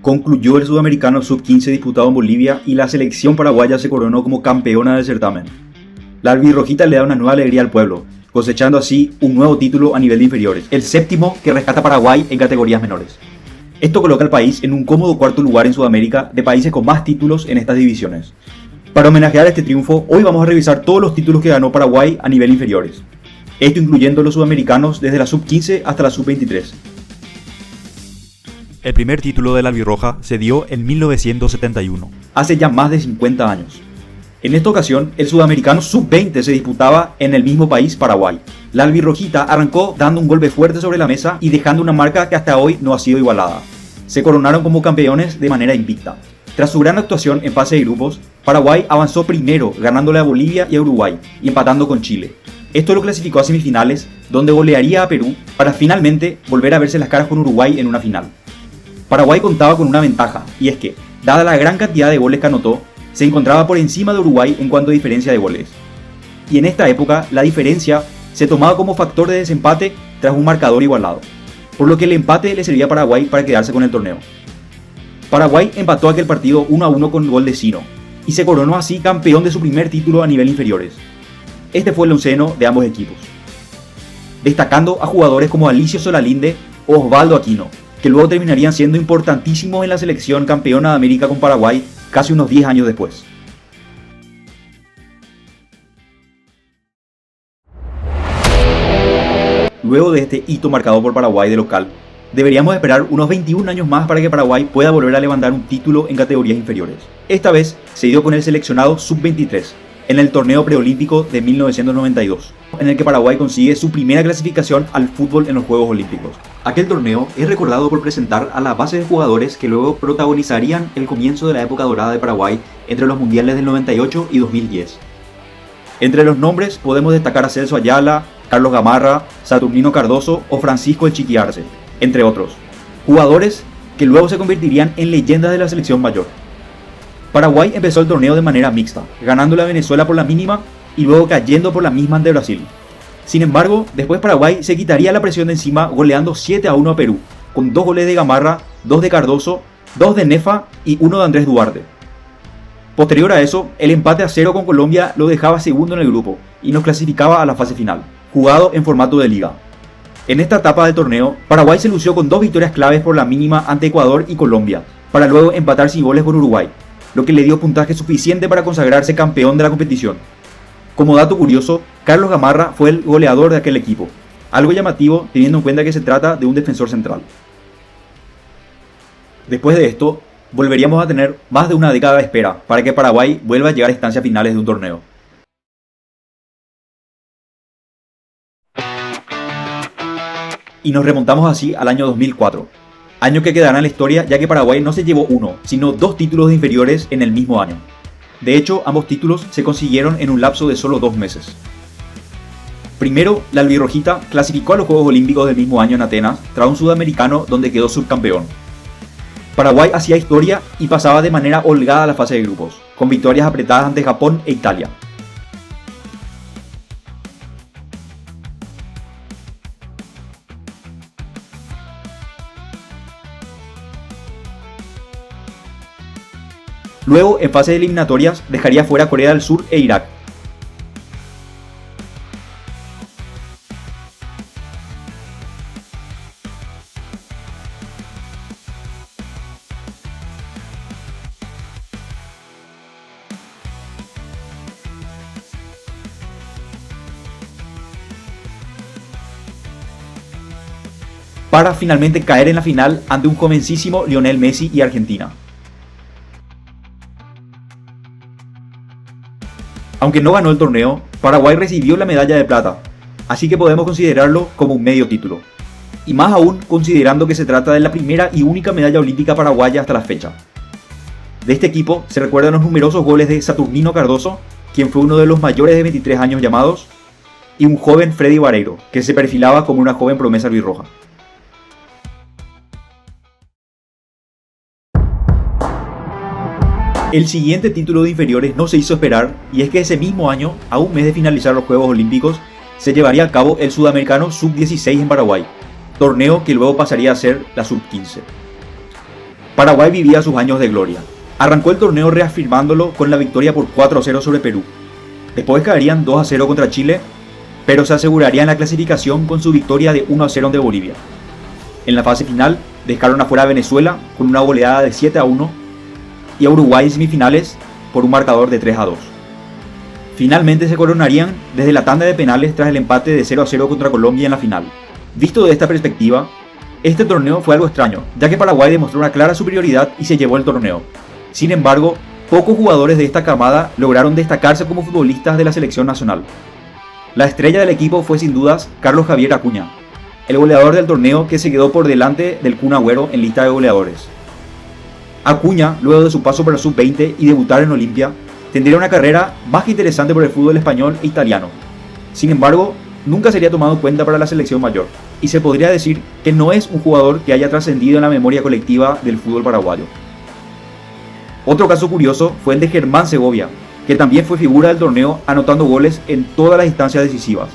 Concluyó el Sudamericano Sub-15 disputado en Bolivia y la selección paraguaya se coronó como campeona del certamen. La albirrojita le da una nueva alegría al pueblo, cosechando así un nuevo título a nivel de inferiores, el séptimo que rescata Paraguay en categorías menores. Esto coloca al país en un cómodo cuarto lugar en Sudamérica de países con más títulos en estas divisiones. Para homenajear este triunfo, hoy vamos a revisar todos los títulos que ganó Paraguay a nivel inferiores. Esto incluyendo los sudamericanos desde la Sub-15 hasta la Sub-23. El primer título de la albirroja se dio en 1971. Hace ya más de 50 años. En esta ocasión, el sudamericano Sub-20 se disputaba en el mismo país, Paraguay. La albirrojita arrancó dando un golpe fuerte sobre la mesa y dejando una marca que hasta hoy no ha sido igualada. Se coronaron como campeones de manera invicta. Tras su gran actuación en fase de grupos, Paraguay avanzó primero, ganándole a Bolivia y a Uruguay, y empatando con Chile. Esto lo clasificó a semifinales, donde golearía a Perú, para finalmente volver a verse las caras con Uruguay en una final. Paraguay contaba con una ventaja, y es que, dada la gran cantidad de goles que anotó, se encontraba por encima de Uruguay en cuanto a diferencia de goles. Y en esta época, la diferencia se tomaba como factor de desempate tras un marcador igualado, por lo que el empate le servía a Paraguay para quedarse con el torneo. Paraguay empató aquel partido 1-1 con gol de Sino, y se coronó así campeón de su primer título a nivel inferiores. Este fue el onceno de ambos equipos, destacando a jugadores como Alicio Solalinde o Osvaldo Aquino, que luego terminarían siendo importantísimos en la selección campeona de América con Paraguay casi unos 10 años después. Luego de este hito marcado por Paraguay de local, deberíamos esperar unos 21 años más para que Paraguay pueda volver a levantar un título en categorías inferiores. Esta vez se dio con el seleccionado Sub-23, en el torneo preolímpico de 1992, en el que Paraguay consigue su primera clasificación al fútbol en los Juegos Olímpicos. Aquel torneo es recordado por presentar a la base de jugadores que luego protagonizarían el comienzo de la época dorada de Paraguay entre los mundiales del 98 y 2010. Entre los nombres podemos destacar a Celso Ayala, Carlos Gamarra, Saturnino Cardoso o Francisco El Chiqui Arce, entre otros. Jugadores que luego se convertirían en leyendas de la selección mayor. Paraguay empezó el torneo de manera mixta, ganándole a Venezuela por la mínima y luego cayendo por la misma ante Brasil. Sin embargo, después Paraguay se quitaría la presión de encima goleando 7-1 a Perú, con 2 goles de Gamarra, 2 de Cardoso, 2 de Nefa y 1 de Andrés Duarte. Posterior a eso, el empate a 0 con Colombia lo dejaba segundo en el grupo y nos clasificaba a la fase final, jugado en formato de liga. En esta etapa del torneo, Paraguay se lució con 2 victorias claves por la mínima ante Ecuador y Colombia, para luego empatar sin goles con Uruguay, lo que le dio puntaje suficiente para consagrarse campeón de la competición. Como dato curioso, Carlos Gamarra fue el goleador de aquel equipo, algo llamativo teniendo en cuenta que se trata de un defensor central. Después de esto, volveríamos a tener más de una década de espera para que Paraguay vuelva a llegar a instancias finales de un torneo. Y nos remontamos así al año 2004, año que quedará en la historia ya que Paraguay no se llevó uno, sino 2 títulos de inferiores en el mismo año. De hecho, ambos títulos se consiguieron en un lapso de solo 2 meses. Primero, la albirrojita clasificó a los Juegos Olímpicos del mismo año en Atenas tras un sudamericano donde quedó subcampeón. Paraguay hacía historia y pasaba de manera holgada a la fase de grupos, con victorias apretadas ante Japón e Italia. Luego, en fase de eliminatorias, dejaría fuera a Corea del Sur e Irak. Para finalmente caer en la final ante un jovencísimo Lionel Messi y Argentina. Aunque no ganó el torneo, Paraguay recibió la medalla de plata, así que podemos considerarlo como un medio título. Y más aún considerando que se trata de la primera y única medalla olímpica paraguaya hasta la fecha. De este equipo se recuerdan los numerosos goles de Saturnino Cardoso, quien fue uno de los mayores de 23 años llamados, y un joven Freddy Vareiro, que se perfilaba como una joven promesa albirroja. El siguiente título de inferiores no se hizo esperar, y es que ese mismo año, a un mes de finalizar los Juegos Olímpicos, se llevaría a cabo el Sudamericano Sub-16 en Paraguay, torneo que luego pasaría a ser la Sub-15. Paraguay vivía sus años de gloria. Arrancó el torneo reafirmándolo con la victoria por 4-0 sobre Perú. Después caerían 2-0 contra Chile, pero se asegurarían la clasificación con su victoria de 1-0 ante Bolivia. En la fase final dejaron afuera a Venezuela con una goleada de 7-1 y a Uruguay en semifinales por un marcador de 3-2. Finalmente se coronarían desde la tanda de penales tras el empate de 0-0 contra Colombia en la final. Visto de esta perspectiva, este torneo fue algo extraño, ya que Paraguay demostró una clara superioridad y se llevó el torneo. Sin embargo, pocos jugadores de esta camada lograron destacarse como futbolistas de la selección nacional. La estrella del equipo fue sin dudas Carlos Javier Acuña, el goleador del torneo que se quedó por delante del Kun Agüero en lista de goleadores. Acuña, luego de su paso por la sub-20 y debutar en Olimpia, tendría una carrera más que interesante por el fútbol español e italiano. Sin embargo, nunca sería tomado en cuenta para la selección mayor, y se podría decir que no es un jugador que haya trascendido en la memoria colectiva del fútbol paraguayo. Otro caso curioso fue el de Germán Segovia, que también fue figura del torneo anotando goles en todas las instancias decisivas,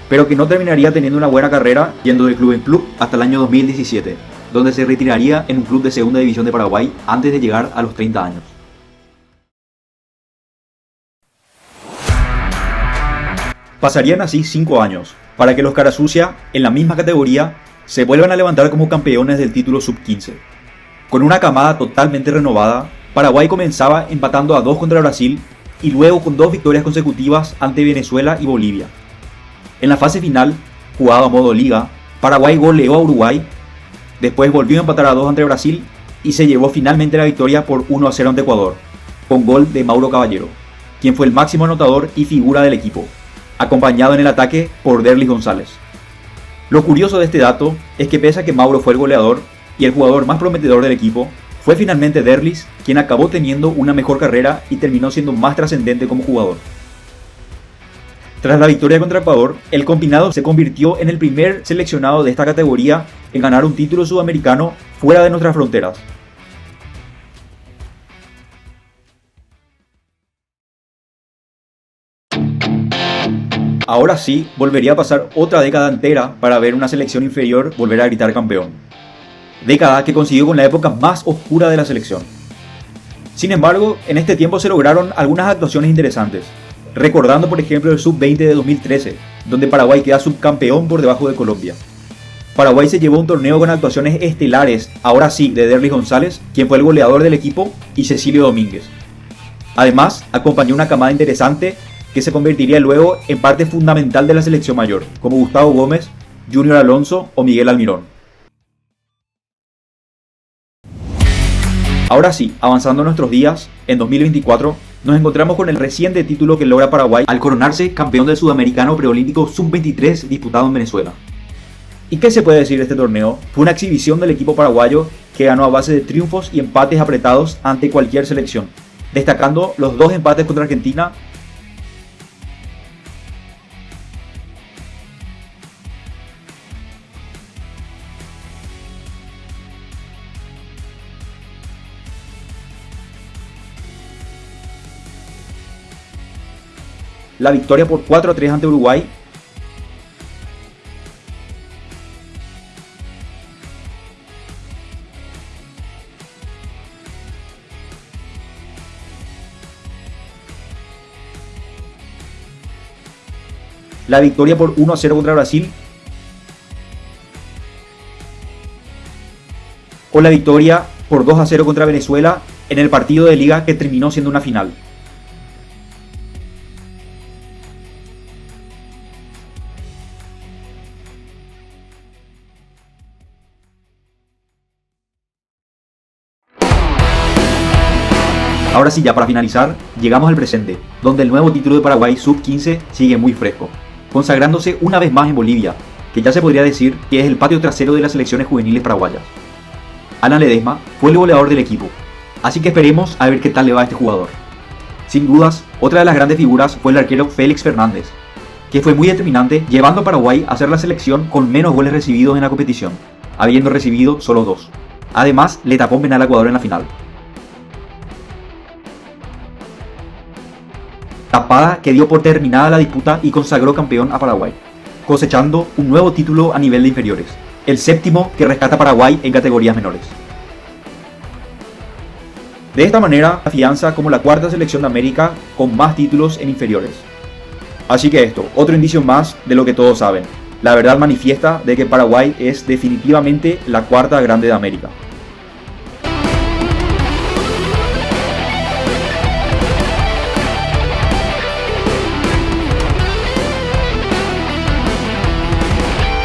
pero que no terminaría teniendo una buena carrera yendo de club en club hasta el año 2017, donde se retiraría en un club de segunda división de Paraguay antes de llegar a los 30 años. Pasarían así 5 años, para que los Carasucia, en la misma categoría, se vuelvan a levantar como campeones del título sub-15. Con una camada totalmente renovada, Paraguay comenzaba empatando a 2 contra Brasil y luego con 2 victorias consecutivas ante Venezuela y Bolivia. En la fase final, jugado a modo liga, Paraguay goleó a Uruguay, después volvió a empatar a 2 ante Brasil y se llevó finalmente la victoria por 1-0 ante Ecuador, con gol de Mauro Caballero, quien fue el máximo anotador y figura del equipo, acompañado en el ataque por Derlis González. Lo curioso de este dato es que pese a que Mauro fue el goleador y el jugador más prometedor del equipo, fue finalmente Derlis quien acabó teniendo una mejor carrera y terminó siendo más trascendente como jugador. Tras la victoria contra Ecuador, el combinado se convirtió en el primer seleccionado de esta categoría en ganar un título sudamericano fuera de nuestras fronteras. Ahora sí, volvería a pasar otra década entera para ver una selección inferior volver a gritar campeón. Década que consiguió con la época más oscura de la selección. Sin embargo, en este tiempo se lograron algunas actuaciones interesantes, recordando por ejemplo el sub-20 de 2013, donde Paraguay queda subcampeón por debajo de Colombia. Paraguay se llevó un torneo con actuaciones estelares, ahora sí, de Derlis González, quien fue el goleador del equipo, y Cecilio Domínguez. Además, acompañó una camada interesante que se convertiría luego en parte fundamental de la selección mayor, como Gustavo Gómez, Junior Alonso o Miguel Almirón. Ahora sí, avanzando nuestros días, en 2024, nos encontramos con el reciente título que logra Paraguay al coronarse campeón del Sudamericano Preolímpico Sub-23 disputado en Venezuela. ¿Y qué se puede decir de este torneo? Fue una exhibición del equipo paraguayo que ganó a base de triunfos y empates apretados ante cualquier selección, destacando los 2 empates contra Argentina . La victoria por 4-3 ante Uruguay . La victoria por 1-0 contra Brasil . O la victoria por 2-0 contra Venezuela en el partido de liga que terminó siendo una final. Ahora sí, ya para finalizar, llegamos al presente, donde el nuevo título de Paraguay Sub-15 sigue muy fresco, consagrándose una vez más en Bolivia, que ya se podría decir que es el patio trasero de las selecciones juveniles paraguayas. Alan Ledesma fue el goleador del equipo, así que esperemos a ver qué tal le va a este jugador. Sin dudas, otra de las grandes figuras fue el arquero Félix Fernández, que fue muy determinante llevando a Paraguay a ser la selección con menos goles recibidos en la competición, habiendo recibido solo 2. Además, le tapó un penal a Ecuador en la final. Tapada que dio por terminada la disputa y consagró campeón a Paraguay, cosechando un nuevo título a nivel de inferiores, el 7º que rescata Paraguay en categorías menores. De esta manera, afianza como la cuarta selección de América con más títulos en inferiores. Así que esto, otro indicio más de lo que todos saben. La verdad manifiesta de que Paraguay es definitivamente la cuarta grande de América.